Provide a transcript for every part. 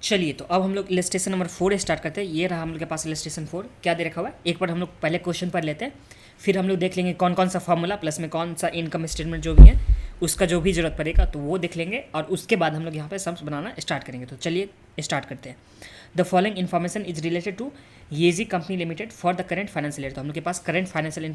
चलिए तो अब हम लोग इलस्ट्रेशन नंबर 4 स्टार्ट करते हैं। ये रहा हम लोग के पास इलस्ट्रेशन 4 क्या दे रखा हुआ है। एक बार हम लोग पहले क्वेश्चन पढ़ लेते हैं, फिर हम लोग देख लेंगे कौन कौन सा फॉर्मूला प्लस में कौन सा इनकम स्टेटमेंट जो भी है उसका जो भी जरूरत पड़ेगा तो वो देख लेंगे, और उसके बाद हम लोग यहाँ पे सम्स बनाना स्टार्ट करेंगे। तो चलिए स्टार्ट करते हैं। The following information is related to येजी company limited for the current financial year. तो हम लोग के पास करेंट फाइनेंशियल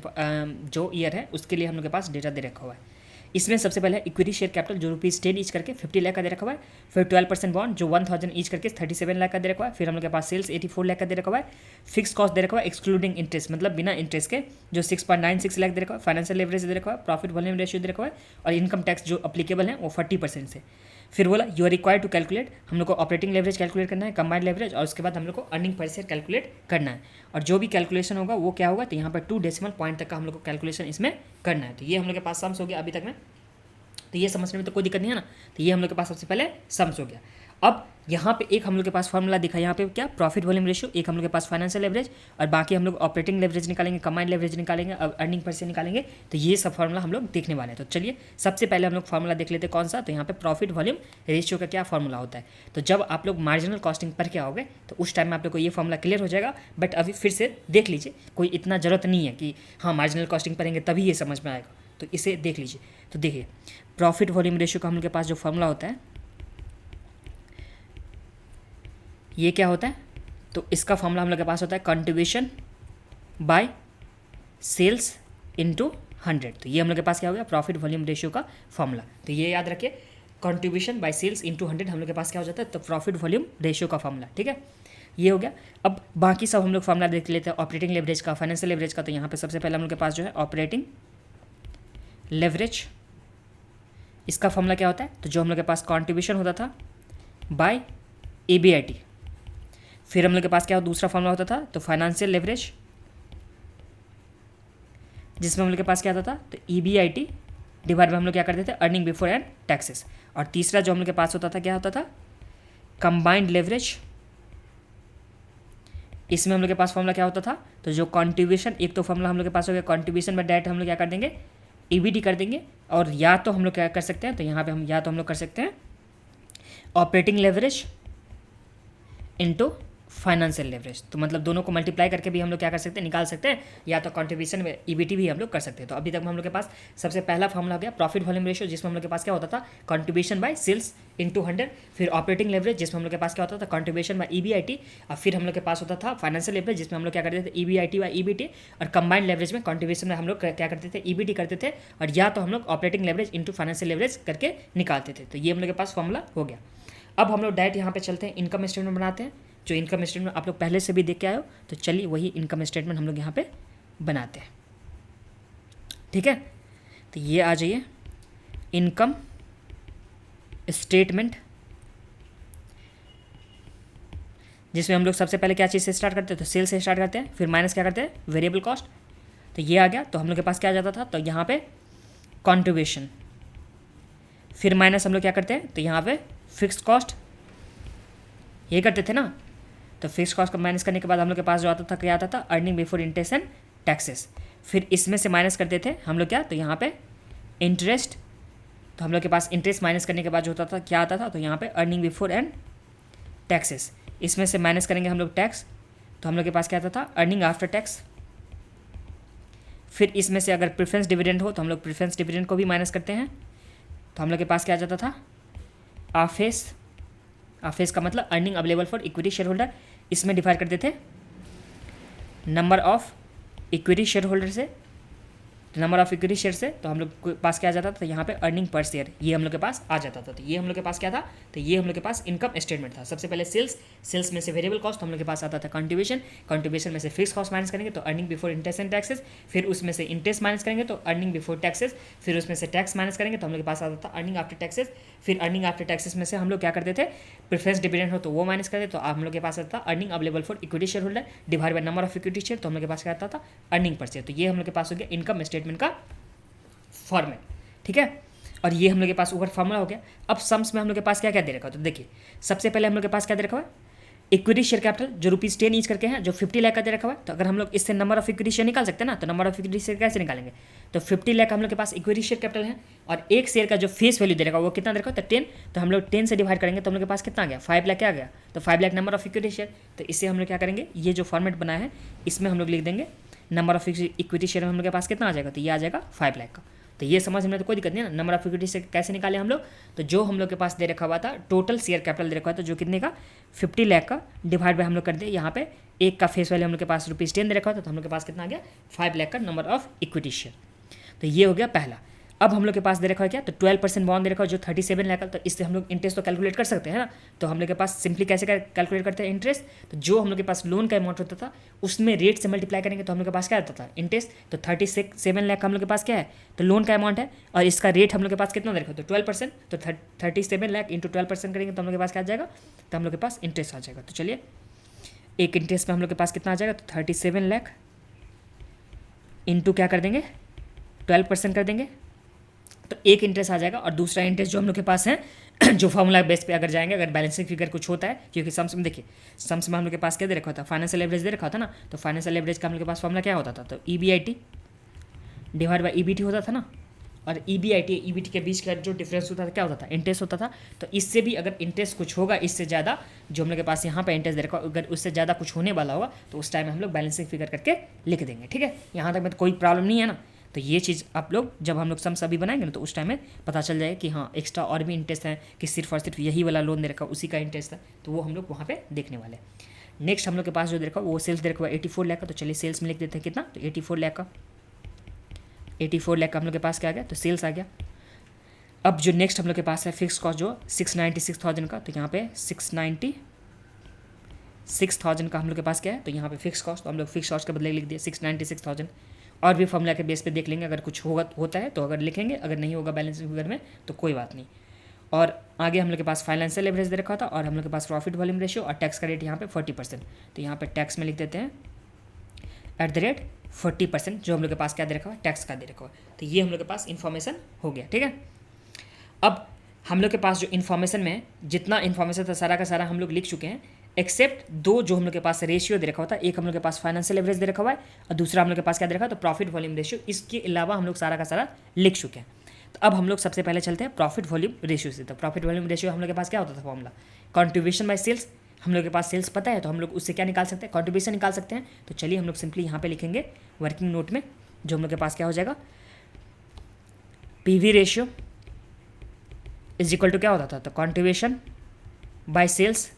जो ईयर है उसके लिए हम लोग के पास डेटा दे रखा हुआ है। इसमें सबसे पहले इक्विटी शेयर कैपिटल जो ₹10 ईच करके 50 लाख का दे रखा हुआ है। फिर 12% बॉन्ड जो 1000 ईच करके 37 लाख का दे रखा हुआ है। फिर हम लोग के पास सेल्स 84 लाख का दे रखा हुआ है। फिक्स कॉस्ट दे रखा हुआ है एक्सक्लूडिंग इंटरेस्ट, मतलब बिना इंटरेस्ट के जो 6.96 लाख दे रखा हुआ है। फाइनेंशियल लेवरेज दे रखा हुआ है। प्रॉफिट वॉल्यूम रेशियो दे रखा हुआ है। और इनकम टैक्स जो अप्लीकेबल है वो 40% से। फिर बोला you are required to calculate, हम लोग को ऑपरेटिंग लेवरेज कैलकुलेट करना है, कंबाइंड लेवरेज, और उसके बाद हम लोग को अर्निंग पर शेयर कैलकुलेट करना है। और जो भी कैलकुलेशन होगा वो क्या होगा, तो यहाँ पर 2 डेसिमल पॉइंट तक का हम लोग को कैलकुलेशन इसमें करना है। तो ये हम लोग के पास सम्स हो गया अभी तक में, तो ये समझने में तो कोई दिक्कत नहीं है ना। तो ये हम लोग के पास सबसे पहले सम्स हो गया। अब यहाँ पे एक हम लोग के पास फॉर्मूला दिखा है, यहाँ पे क्या प्रॉफिट वॉल्यूम रेशियो, एक हम लोग के पास फाइनेंशियल लेवरेज, और बाकी हम लोग ऑपरेटिंग लेवरेज निकालेंगे, कंबाइंड लेवरेज निकालेंगे, अब अर्निंग पर से निकालेंगे। तो ये सब फॉर्मूला हम लोग देखने वाले हैं। तो चलिए सबसे पहले हम लोग फॉर्मूला देख लेते हैं कौन सा। तो यहाँ पे प्रॉफिट वॉल्यूम रेशियो का क्या फॉर्मूला होता है। तो जब आप लोग मार्जिनल कॉस्टिंग पढ़ के आओगे तो उस टाइम में आप लोग को ये फॉर्मूला क्लियर हो जाएगा, बट अभी फिर से देख लीजिए, कोई इतना ज़रूरत नहीं है कि हाँ मार्जिनल कॉस्टिंग पढ़ेंगे तभी ये समझ में आएगा। तो इसे देख लीजिए। तो देखिए प्रॉफिट वॉल्यूम रेशियो का हम लोग के पास जो फॉर्मूला होता है ये क्या होता है, तो इसका फॉर्मूला हम लोग के पास होता है कंट्रीब्यूशन बाय सेल्स इनटू 100। तो ये हम लोग के पास क्या हो गया, प्रॉफिट वॉल्यूम रेशियो का फॉर्मूला। तो ये याद रखिए, कंट्रीब्यूशन बाय सेल्स इनटू 100 हम लोग के पास क्या हो जाता है, तो प्रॉफिट वॉल्यूम रेशियो का फॉर्मूला। ठीक है, ये हो गया। अब बाकी सब हम लोग फॉर्मूला देख लेते हैं, ऑपरेटिंग लेवरेज का, फाइनेंशियल लेवरेज का। तो यहाँ पे सबसे पहले हम लोग के पास जो है ऑपरेटिंग लेवरेज, इसका फॉर्मूला क्या होता है, तो जो हम लोग के पास कंट्रीब्यूशन होता था बाय EBIT। फिर हम लोग के पास क्या दूसरा फॉर्मूला होता था, तो फाइनेंशियल लेवरेज, जिसमें हम लोग के पास क्या होता था, तो EBIT डिवाइड में हम लोग क्या करते थे, अर्निंग बिफोर एंड टैक्सेस। और तीसरा जो हम लोग के पास होता था क्या होता था, कंबाइंड लेवरेज। इसमें हम लोग के पास फॉर्मूला क्या होता था, तो जो कंट्रीब्यूशन, एक तो फॉर्मूला हम लोग के पास हो गया कंट्रीब्यूशन में डायरेक्ट हम लोग क्या कर देंगे, EBT कर देंगे। और या तो हम लोग क्या कर सकते हैं, तो यहाँ पे हम या तो हम लोग कर सकते हैं operating leverage into financial leverage. तो मतलब दोनों को मल्टीप्लाई करके भी हम लोग क्या कर सकते हैं, निकाल सकते हैं, या तो कंट्रीब्यूशन में EBT भी हम लोग कर सकते हैं। तो अभी तक हम लोग के पास सबसे पहला फॉर्मूला हो गया प्रॉफिट वॉल्यूम रेशियो, जिसमें हम लोग के पास क्या होता था, कंट्रीब्यूशन बाय सेल्स इनटू 100। फिर ऑपरेटिंग लेवरेज, जिसमें हम लोग के पास क्या होता था, कंट्रीब्यूशन बाय EBIT। और फिर हम लोग के पास होता था फाइनेंशियल लेवरेज, जिसमें हम लोग क्या करते थे, EBIT बाय EBT। और कंबाइंड लेवरेज में कंट्रीब्यूशन में हम लोग क्या करते थे, EBT करते थे, और या तो हम लोग operating leverage into financial leverage करके निकालते थे। तो ये हम लोग के पास फॉर्मूला हो गया। अब हम लोग डायरेक्ट यहाँ पे चलते हैं, इनकम स्टेटमेंट बनाते हैं। जो इनकम स्टेटमेंट आप लोग पहले से भी देख के आए हो, तो चलिए वही इनकम स्टेटमेंट हम लोग यहाँ पे बनाते हैं। ठीक है, तो ये आ जाइए इनकम स्टेटमेंट, जिसमें हम लोग सबसे पहले क्या चीज़ से स्टार्ट करते हैं, तो सेल से स्टार्ट करते हैं, फिर माइनस क्या करते हैं, वेरिएबल कॉस्ट। तो ये आ गया। तो हम लोग के पास क्या आ जाता था, तो यहाँ पे कंट्रीब्यूशन, फिर माइनस हम लोग क्या करते हैं, तो यहाँ पे फिक्स्ड कॉस्ट, ये करते थे ना। तो फिक्स कॉस्ट को माइनस करने के बाद हम लोग के पास जो आता था, क्या आता था, earning before interest and taxes. फिर इसमें से माइनस करते थे हम लोग क्या, तो यहाँ पे इंटरेस्ट। तो हम लोग के पास इंटरेस्ट माइनस करने के बाद जो होता था, क्या आता था, तो यहाँ पे अर्निंग बिफोर एंड टैक्सेस। इसमें से माइनस करेंगे हम लोग टैक्स, तो हम लोग के पास क्या आता था, अर्निंग आफ्टर टैक्स। फिर इसमें से अगर प्रेफरेंस डिविडेंड हो तो हम लोग प्रेफरेंस डिविडेंड को भी माइनस करते हैं। तो हम लोग के पास क्या आ जाता था, आफेस। आफेस का मतलब earning available for equity share holder. इसमें डिवाइड करते थे number of equity share holder से, नंबर ऑफ इक्विटी शेयर से। तो हम लोग के पास क्या आ जाता था, तो यहाँ पे अर्निंग पर शेयर, ये हम लोग के पास आ जाता था। तो ये हम लोग के पास क्या था, तो ये हम लोग के पास इनकम स्टेटमेंट था। सबसे पहले सेल्स, सेल्स में से वेरिएबल कॉस्ट, हम लोग के पास आता था कंट्रीब्यूशन, कंट्रीब्यूशन में से फिक्स कॉस्ट माइनस करेंगे तो earning before interest and taxes. फिर उसमें से इंटरेस्ट माइनस करेंगे तो अर्निंग बिफोर टैक्सेस। फिर उसमें से टैक्स माइनस करेंगे तो हम लोग के पास आता था अर्निंग आफ्टर टैक्सेस। फिर अर्निंग आफ्टर टैक्सेस में से हम लोग क्या करते थे, प्रेफरेंस डिविडेंड हो तो वो माइनस करते, तो हम लोग के पास आता था earning available for equity share holder divide by number of equity share. तो हम लोग के पास क्या आता था, अर्निंग पर शेयर। तो ये हम लोग के पास हो गया इनकम स्टेटमेंट का फॉर्मेट। ठीक है, और ये हम लोग के पास ऊपर फॉर्मूला हो गया। अब सम्स में हम लोग के पास क्या क्या दे रखा है, तो देखिए सबसे पहले हम लोग के पास क्या दे रखा है, इक्विटी शेयर कैपिटल जो ₹10 ईच करके हैं, जो 50 लाख का दे रखा हुआ है, तो अगर हम लोग इससे नंबर ऑफ इक्विटी शेयर निकाल सकते हैं ना, तो नंबर ऑफ इक्विटी शेयर कैसे निकालेंगे, तो 50 लाख हम लोग के पास इक्विटी शेयर कैपिटल है और एक शेयर का जो फेस वैल्यू दे रखा है वो कितना दे रखा है, तो 10, तो हम लोग 10 से डिवाइड करेंगे तो हम लोग के पास कितना आ गया, 5 लाख क्या आ गया, तो 5 lakh number of equity share. तो इससे हम लोग क्या करेंगे, ये जो फॉर्मेट बनाया है इसमें हम लोग लिख देंगे नंबर ऑफ इक्विटी शेयर हम लोग के पास कितना आ जाएगा, तो ये आ जाएगा 5 लाख का। तो ये समझ में तो कोई दिक्कत नहीं है ना। नंबर ऑफ इक्विटी से कैसे निकाले हम लोग, तो जो हम लोग के पास दे रखा हुआ था टोटल शेयर कैपिटल दे रखा हुआ था जो कितने का 50 लाख का, डिवाइड बाय हम लोग कर दिए यहाँ पे एक का फेस वैल्यू हम लोग के पास ₹10 दे रखा हुआ था, तो हम लोग के पास कितना आ गया 5 लाख का नंबर ऑफ इक्विटी शेयर। तो ये हो गया पहला। अब हम लोग के पास दे रखा है क्या, तो 12% बॉन्ड दे रखा है जो 37 लाख का, तो इससे हम लोग इंटरेस्ट तो कैलकुलेट कर सकते हैं ना। तो हम लोग के पास सिंपली कैसे कैलकुलेट करते हैं इंटरेस्ट, तो जो हम लोग के पास लोन का अमाउंट होता था उसमें रेट से मल्टीप्लाई करेंगे तो हम लोग के पास क्या आता था इंटरेस्ट। तो 37 लाख हम लोग के पास क्या है, तो लोन का अमाउंट है और इसका रेट हम लोग के पास कितना दे रखा है, तो 12%, तो 37 लाख इंटू 12% करेंगे तो हम लोग के पास क्या आ जाएगा, तो हम लोग के पास इंटरेस्ट आ जाएगा। तो चलिए एक इंटरेस्ट में हम लोग के पास कितना आ जाएगा, तो 37 लाख इंटू क्या कर देंगे 12% कर देंगे, तो एक इंटरेस्ट आ जाएगा। और दूसरा इंटरेस्ट जो हम लोग के पास है जो फॉर्मूला बेस पे अगर जाएंगे, अगर बैलेंसिंग फिगर कुछ होता है, क्योंकि सम्स में देखिए सम्स में हम लोग के पास क्या दे रखा था, फाइनेंशियल एवरेज दे रखा था ना, तो फाइनेंशियल एवरेज का हम लोग के पास फॉर्मूला क्या होता था, तो EBIT डिवाइड बाई EBT होता था ना। और EBIT के बीच का जो डिफरेंस होता था क्या होता था, इंटरेस्ट होता था। तो इससे भी अगर इंटरेस्ट कुछ होगा इससे ज़्यादा जो हम लोग के पास यहाँ पे इंटरेस्ट दे रखा, अगर उससे ज़्यादा कुछ होने वाला होगा तो उस टाइम में हम लोग बैलेंसिंग फिगर करके लिख देंगे। ठीक है, यहाँ तक में तो कोई प्रॉब्लम नहीं है ना। तो ये चीज़ आप लोग जब हम लोग सम्स अभी बनाएंगे ना तो उस टाइम में पता चल जाएगा कि हाँ एक्स्ट्रा और भी इंटरेस्ट है कि सिर्फ और सिर्फ यही वाला लोन दे रखा उसी का इंटरेस्ट है, तो वो हम लोग वहाँ पे देखने वाले हैं। नेक्स्ट हम लोग के पास जो दे रखा वो सेल्स दे रखा हुआ 84 लाख का, तो चलिए सेल्स में लिख देते हैं कितना, तो 84 लाख का 84 लाख का हम लोग के पास क्या आ गया, तो सेल्स आ गया। अब जो नेक्स्ट हम लोग के पास है फिक्स कॉस्ट जो 696,000 का, तो यहाँ पे 696,000 का हम लोग के पास क्या है, तो यहाँ पे फिक्स कॉस्ट, तो हम लोग फिक्स कॉस्ट के बदले लिख दिए 696,000। और भी फॉर्मूला के बेस पे देख लेंगे, अगर कुछ होता है तो अगर लिखेंगे, अगर नहीं होगा बैलेंस फिगर में तो कोई बात नहीं। और आगे हम लोग के पास फाइनेंशियल एवरेज दे रखा था और हम लोग के पास प्रॉफिट वॉल्यूम रेशियो और टैक्स का रेट यहाँ पे 40%, तो यहाँ पे टैक्स में लिख देते हैं @40% जो हम लोग के पास क्या दे रखा हुआ है, टैक्स का दे रखा हुआ है। तो ये हम लोग के पास इन्फॉर्मेशन हो गया। ठीक है, अब हम लोग के पास जो इन्फॉर्मेशन में जितना इन्फॉर्मेशन था सारा का सारा हम लोग लिख चुके हैं, एक्सेप्ट दो जो हम लोग के पास रेशियो दे रखा होता है। एक हम लोग के पास फाइनेंशियल एवरेज दे रखा हुआ है और दूसरा हम लोग के पास क्या दे रखा है, तो प्रॉफिट वॉल्यूम रेशियो। इसके अलावा हम लोग सारा का सारा लिख चुके हैं। तो अब हम लोग सबसे पहले चलते हैं प्रॉफिट वॉल्यूम रेशियो से। तो प्रॉफिट वॉल्यूम रेशियो हम लोग के पास क्या होता था फॉर्मूला, कॉन्ट्रीब्यूशन बाय सेल्स। हम लोग के पास सेल्स पता है तो हम लोग उससे क्या निकाल सकते हैं, कॉन्ट्रीब्यूशन निकाल सकते हैं। तो चलिए हम लोग सिंपली यहाँ पे लिखेंगे वर्किंग नोट में, जो हम लोग के पास क्या हो जाएगा, PV ratio is equal to क्या होता था, तो contribution by sales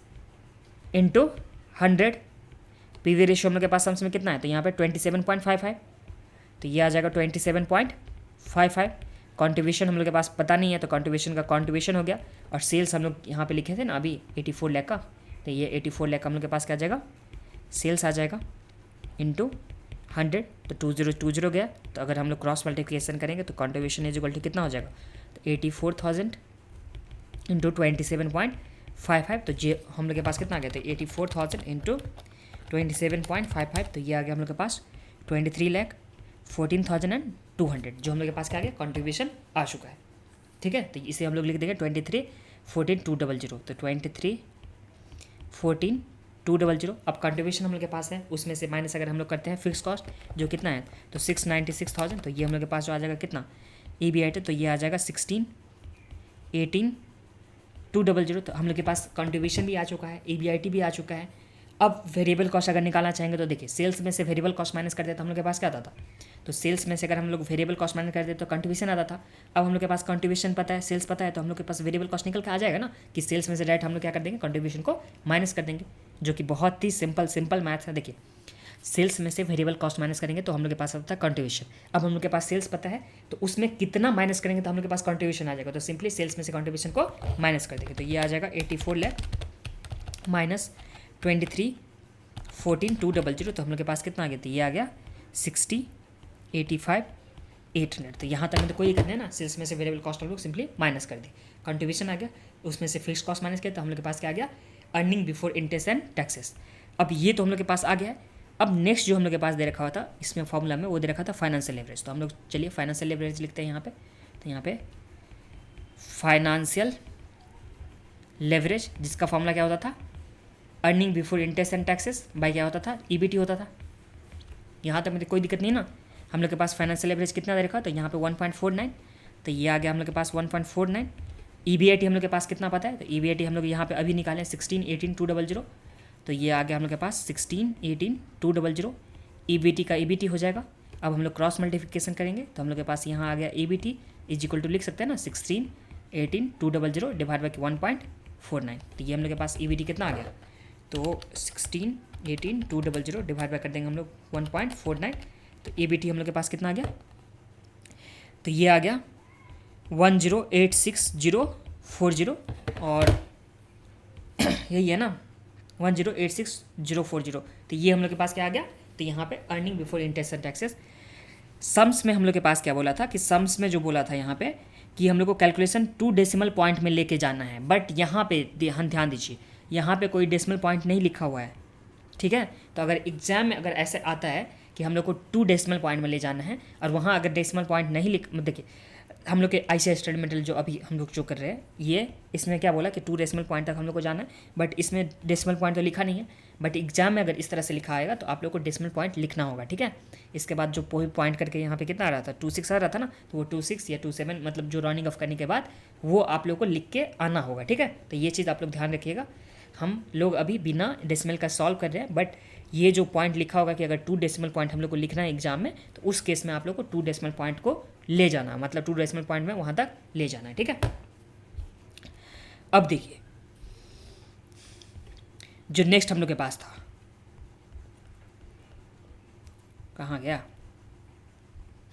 into 100। PV ratio हम लोग के पास सम्स में कितना है, तो यहाँ पे 27.55, तो ये आ जाएगा 27.55। कॉन्ट्रीब्यूशन हम लोग के पास पता नहीं है तो कॉन्ट्रीब्यूशन का कॉन्ट्रीब्यूशन हो गया। और सेल्स हम लोग यहाँ पे लिखे थे ना अभी 84 लाख का, तो ये 84 लाख हम लोग के पास क्या आ जाएगा, सेल्स आ जाएगा इंटू 100, तो 2020 गया। तो अगर हम लोग क्रॉस मल्टीप्लिकेशन करेंगे तो कॉन्ट्रीब्यूशन इज इक्वल टू कितना हो जाएगा, तो 84,000 इंटू 27.55, तो ये हम लोग के पास कितना आ गया, तो 84,000 इंटू 27.55, तो ये आ गया हम लोग के पास 23,14,200 जो हम लोग के पास क्या आ गया, कॉन्ट्रीब्यूशन आ चुका है। ठीक है, तो इसे हम लोग लिख देंगे 23,14,200, तो 23,14,200। अब कॉन्ट्रीब्यूशन हम लोग के पास है, उसमें से माइनस अगर हम लोग करते हैं फिक्स कॉस्ट जो कितना है, तो 696,000, तो ये हम लोग के पास जो आ जाएगा कितना EBIT, तो ये आ जाएगा 16,18,200। तो हम लोग के पास कॉन्ट्रीब्यूशन भी आ चुका है, EBIT भी आ चुका है। अब वेरिएबल कॉस्ट अगर निकालना चाहेंगे तो देखिए सेल्स में से वेरिएबल कॉस्ट माइनस करते तो हम लोग के पास क्या आता था, तो सेल्स में से अगर हम लोग वेरिएबल कॉस्ट माइनस करते तो कंट्रीब्यूशन आता था। अब हम लोग के पास कंट्रीब्यूशन पता है, सेल्स पता है, तो हम लोग के पास वेरिएबल कॉस्ट निकल के आ जाएगा ना, कि सेल्स में से डायरेक्ट हम लोग क्या कर देंगे, कंट्रीब्यूशन को माइनस कर देंगे, जो कि बहुत ही सिंपल मैथ्स है। देखिए सेल्स में से वेरिएबल कॉस्ट माइनस करेंगे तो हम लोग के पास आता है कंट्रीब्यूशन। अब हम लोग के पास सेल्स पता है तो उसमें कितना माइनस करेंगे तो हम लोग के पास कंट्रीब्यूशन आ जाएगा, तो सिंपली सेल्स में से कंट्रीब्यूशन को माइनस कर देंगे, तो ये आ जाएगा 84 लाख माइनस 23,14,200, तो हम लोग के पास कितना आ गया, तो ये आ गया 60,85,800। तो यहाँ तक में तो कोई दिक्कत नहीं ना, सेल्स में से वेरिएबल कॉस्ट हम लोग सिंपली माइनस कर दी, कंट्रीब्यूशन आ गया, उसमें से फिक्स कॉस्ट माइनस किया तो हम लोग के पास क्या आ गया, earning before interest and taxes. अब ये तो हम लोग के पास आ गया है। अब नेक्स्ट जो हम लोग के पास दे रखा हुआ था इसमें फॉर्मूला में वो दे रखा था फाइनेंशियल लेवरेज। तो हम लोग चलिए फाइनेंशियल लेवरेज लिखते हैं यहाँ पे, तो यहाँ पे फाइनेंशियल लेवरेज जिसका फॉर्मूला क्या होता था, earning before interest and taxes by क्या होता था, ईबीटी होता था। यहाँ तक मुझे कोई दिक्कत नहीं ना। हम लोग के पास फाइनेंशियल एवरेज कितना दे रखा, तो यहाँ पे 1.49, तो ये आ गया हम लोग के पास 1.49। ईबीआईटी हम लोग के पास कितना पता है, तो ईबीआईटी हम लोग यहाँ पे अभी निकालें 16,18,200, तो ये आ गया हम लोग के पास 16,18,200। ईबीटी का ईबीटी हो जाएगा। अब हम लोग क्रॉस मल्टीप्लिकेशन करेंगे तो हम लोग के पास यहाँ आ गया ईबीटी इज इक्वल टू लिख सकते हैं ना 16,18,200 डिवाइड बाई 1.49, तो ये हम लोग के पास ईबीटी कितना आ गया, तो 16,18,200 डिवाइड बाई कर देंगे हम लोग 1.49, तो ईबीटी हम लोग के पास कितना आ गया, तो ये आ गया 10,86,040 और यही है ना 10,86,040, तो ये हम लोग के पास क्या आ गया, तो यहाँ पे earning before interest and taxes. Sums में हम लोग के पास क्या बोला था कि सम्स में जो बोला था यहाँ पे कि हम लोग को कैलकुलेशन 2 डेसिमल पॉइंट में लेके जाना है, बट यहाँ पे ध्यान दीजिए, यहाँ पे कोई डेसिमल पॉइंट नहीं लिखा हुआ है, ठीक है। तो अगर एग्जाम में अगर ऐसे आता है कि हम लोग को 2 डेसिमल पॉइंट में ले जाना है और वहाँ अगर डेसिमल पॉइंट नहीं देखिए हम लोग के आईसीआई स्टेटमेंटल जो अभी हम लोग जो कर रहे हैं ये इसमें क्या बोला कि 2 डेसिमल पॉइंट तक हम लोग को जाना है, बट इसमें डेसिमल पॉइंट तो लिखा नहीं है, बट एग्जाम में अगर इस तरह से लिखा आएगा तो आप लोग को डेसिमल पॉइंट लिखना होगा, ठीक है। इसके बाद जो पॉइंट करके यहाँ पे कितना आ रहा था 26 आ रहा था ना, तो वो 26 या 27 मतलब जो राउंडिंग ऑफ करने के बाद वो आप लोग को लिख के आना होगा, ठीक है। तो ये चीज़ आप लोग ध्यान रखिएगा। हम लोग अभी बिना डेसिमल का सॉल्व कर रहे हैं, बट ये जो पॉइंट लिखा होगा कि अगर 2 डेसिमल पॉइंट हम लोग को लिखना है एग्जाम में, तो उस केस में आप लोग को 2 डेसिमल पॉइंट को ले जाना, मतलब 2 डेसिमल पॉइंट में वहाँ तक ले जाना है, ठीक है। अब देखिए जो नेक्स्ट हम लोग के पास था, कहाँ गया,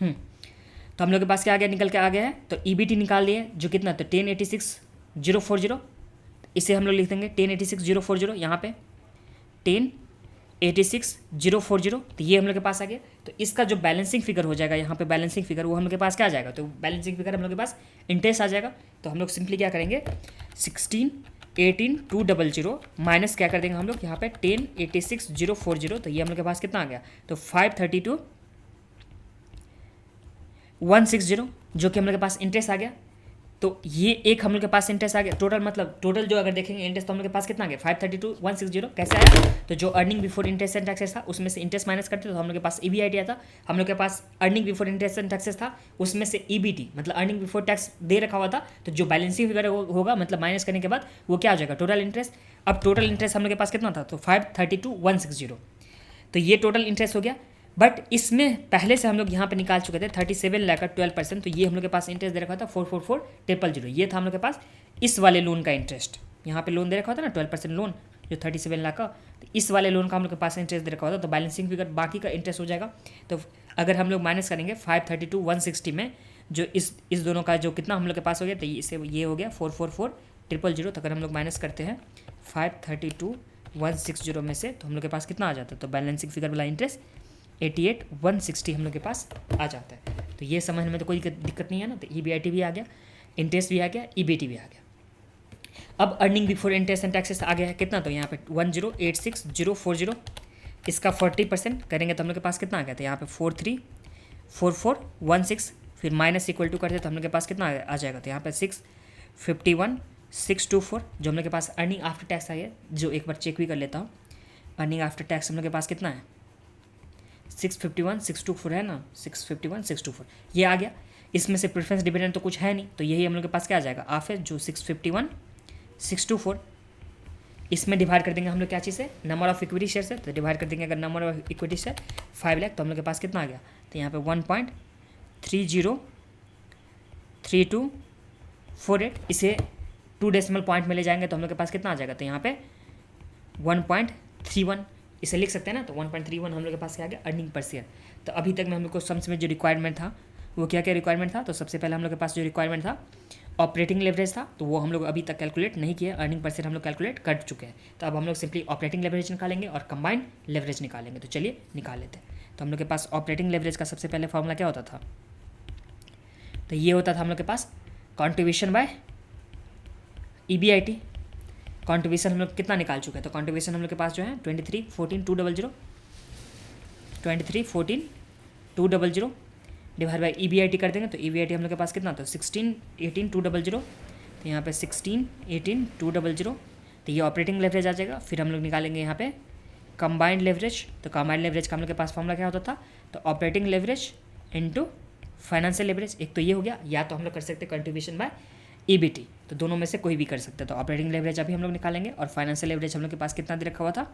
तो हम लोग के पास क्या आ गया, निकल के आ गया है, तो ईबीटी निकाल लिए जो कितना, तो 10,86,040, इसे हम लोग लिख देंगे 10,86,040, यहाँ पे 10,86,040, तो ये हम लोग के पास आ गया। तो इसका जो बैलेंसिंग फिगर हो जाएगा यहाँ पे बैलेंसिंग फिगर, वो हम लोग के पास क्या आ जाएगा, तो बैलेंसिंग फिगर हम लोग के पास इंटरेस्ट आ जाएगा। तो हम लोग सिंपली क्या करेंगे 16,18,200 माइनस क्या कर देंगे हम लोग यहाँ पे 10,86,040, तो ये हम लोग के पास कितना आ गया, तो 532,160 जो कि हम लोग के पास इंटरेस्ट आ गया। तो ये एक हम लोग के पास इंटरेस्ट आ गया टोटल, मतलब टोटल जो अगर देखेंगे इंटरेस्ट तो हम लोग के पास कितना आ गया 532,160 कैसे आया, तो जो earning before interest and taxes था उसमें से इंटरेस्ट माइनस करते तो हम लोग के पास ईबीआईटी आता, हम लोग के पास earning before interest and taxes था उसमें से ईबीटी मतलब अर्निंग बिफोर टैक्स दे रखा हुआ था, तो जो बैलेंसिंग फिगर होगा मतलब माइनस करने के बाद वो क्या आ जाएगा टोटल इंटरेस्ट। अब टोटल इंटरेस्ट हम लोग के पास कितना था, तो 532,160, तो ये टोटल इंटरेस्ट हो गया। बट इसमें पहले से हम लोग यहाँ पे निकाल चुके थे 37 लाख का 12%, तो ये हम लोग के पास इंटरेस्ट दे रखा था 444,000, ये था हम लोग के पास इस वाले लोन का इंटरेस्ट। यहाँ पे लोन दे रखा था ना 12% लोन जो 37 लाख का, तो इस वाले लोन का हम लोग के पास इंटरेस्ट दे रखा होता, तो बैलेंसिंग फिगर बाकी का इंटरेस्ट हो जाएगा। तो अगर हम लोग माइनस करेंगे 532,160 में जो इस दोनों का जो कितना हम लोग के पास हो गया, तो इससे ये हो गया 444,000, तो अगर हम लोग माइनस करते हैं 532,160 में से, तो हम लोग के पास कितना आ जाता है, तो बैलेंसिंग फिगर वाला इंटरेस्ट 88,160 हम लोग के पास आ जाता है। तो ये समझने में तो कोई दिक्कत नहीं है ना, तो ईबीआईटी भी आ गया, इंटरेस्ट भी आ गया, ईबीटी भी आ गया। अब earning before interest and taxes आ गया है कितना, तो यहाँ पे 10,86,040, इसका 40% करेंगे तो हम लोग के पास कितना आ गया, तो यहाँ पे 43,44,16, फिर माइनस इक्वल टू करते तो हम लोग के पास कितना आ जाएगा, तो यहाँ पे 651,624 जो हम लोग के पास अर्निंग आफ्टर टैक्स आ गया, जो एक बार चेक भी कर लेता हूँ। अर्निंग आफ्टर टैक्स हम लोग के पास कितना है 651,624 है ना, 651,624 ये आ गया। इसमें से प्रेफरेंस डिविडेंड तो कुछ है नहीं, तो यही हम लोग के पास क्या आ जाएगा आफे जो 651,624, इसमें डिवाइड कर देंगे हम लोग क्या चीज़ है, नंबर ऑफ इक्विटी शेयर से, तो डिवाइड कर देंगे अगर number of equity share 5 lakh, तो हम लोग के पास कितना आ गया, तो यहाँ पे 1.303248, इसे 2 डेसिमल पॉइंट में ले जाएंगे तो हम लोग के पास कितना आ जाएगा, तो यहाँ पे 1.31 इसे लिख सकते हैं ना, तो 1.31 हम लोग के पास क्या आ गया अर्निंग पर शेयर। तो अभी तक में हम लोग को सम्स में जो रिक्वायरमेंट था वो क्या क्या रिक्वायरमेंट था, तो सबसे पहले हम लोग के पास जो रिक्वायरमेंट था ऑपरेटिंग लेवरेज था, तो वो हम लोग अभी तक कैलकुलेट नहीं किया, अर्निंग पर शेयर हम लोग कैलकुलेट कर चुके हैं। तो अब हम लोग सिंपली ऑपरेटिंग लेवरेज निकालेंगे और कंबाइंड लेवरेज निकालेंगे, तो चलिए निकाल लेते हैं। तो हम लोग के पास ऑपरेटिंग लेवरेज का सबसे पहले फॉर्मूला क्या होता था, तो ये होता था हम लोग के पास कॉन्ट्रीब्यूशन बाय ईबीआईटी। कॉन्ट्रीब्यूशन हम लोग कितना निकाल चुके हैं, तो कॉन्ट्रीब्यूशन हम लोग के पास जो है 23,14,200 23,14,200 डिवाइड बाई ईबीआईटी कर देंगे, तो ईबीआईटी हम लोग के पास कितना था 16,18,200, तो यहाँ पे 16,18,200, तो तो ये ऑपरेटिंग लेवरेज आ जाएगा। फिर हम लोग निकालेंगे यहाँ पे कंबाइंड लेवरेज। तो कंबाइंड लेवरेज का हम लोग के पास फॉर्मूला क्या होता था, तो operating leverage into financial leverage. एक तो ये हो गया, या तो हम लोग कर सकते हैं कंट्रीब्यूशन बाय ईबीटी, तो दोनों में से कोई भी कर सकते हैं। तो ऑपरेटिंग लेवरेज अभी हम लोग निकालेंगे और फाइनेंशियल लेवरेज हम लोग के पास कितना दे रखा हुआ था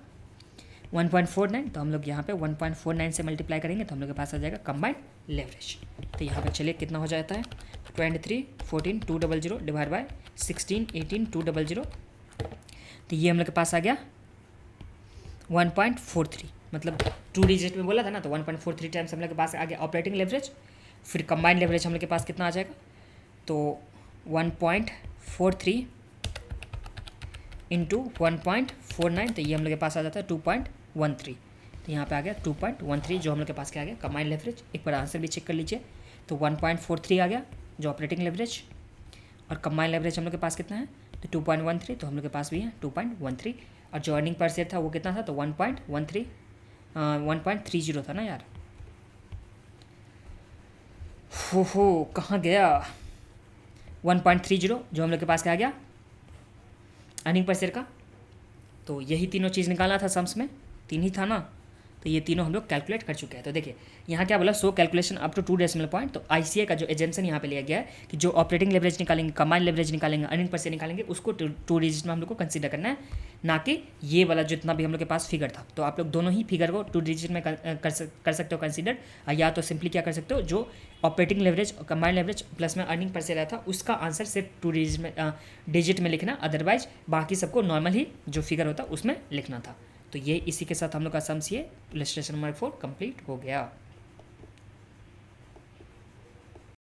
1.49, तो हम लोग यहाँ पे 1.49 से मल्टीप्लाई करेंगे तो हम लोग के पास आ जाएगा कंबाइंड लेवरेज। तो यहाँ पे चलिए कितना हो जाता है 23 14 200 डिवाइड बाय 16 18 200, तो ये हम लोग के पास आ गया 1.43, मतलब 2 डिजिट में बोला था ना, तो 1.43 टाइम्स हम लोग के पास आ गया ऑपरेटिंग लेवरेज। फिर कंबाइंड लेवरेज हम लोग के पास कितना आ जाएगा, तो 1.43 इंटू 1.49, तो ये हम लोग के पास आ जाता है 2.13। तो यहाँ पे आ गया 2.13 जो हम लोग के पास क्या आ गया कंबाइंड लेवरेज। एक बार आंसर भी चेक कर लीजिए, तो 1.43 आ गया जो ऑपरेटिंग लेवरेज, और कंबाइंड लेवरेज हम लोग के पास कितना है तो 2.13, तो हम लोग के पास भी है 2.13। और जो अर्निंग पर शेयर था वो कितना था, तो 1.30 था ना यार, हो कहाँ गया 1.30 जो हम लोग के पास क्या आ गया अर्निंग पर शेयर का। तो यही तीनों चीज़ निकालना था, सम्स में 3 ही था ना, तो ये तीनों हम लोग कैलकुलेट कर चुके हैं। तो देखिए यहाँ क्या बोला, so calculation up to 2 decimal point. तो आईसीए का जो एजेंसन यहाँ पे लिया गया है कि जो ऑपरेटिंग लेवरेज निकालेंगे, कंबाइंड लेवरेज निकालेंगे, अर्निंग पर शेयर निकालेंगे, उसको 2 डिजिट में हम लोग को कंसीडर करना है, ना कि ये वाला जितना भी हम लोग के पास फिगर था। तो आप लोग दोनों ही फिगर को 2 डिजिट में कर सकते हो कंसीडर, या तो सिंपली क्या कर सकते हो, जो ऑपरेटिंग लेवरेज और कंबाइंड लेवरेज प्लस में अर्निंग पर शेयर आया था उसका आंसर सिर्फ 2 डिजिट में लिखना, अदरवाइज बाकी सबको नॉर्मल ही जो फिगर होता उसमें लिखना था। तो ये इसी के साथ हम लोग का सम्स ये इलस्ट्रेशन नंबर 4 कंप्लीट हो गया।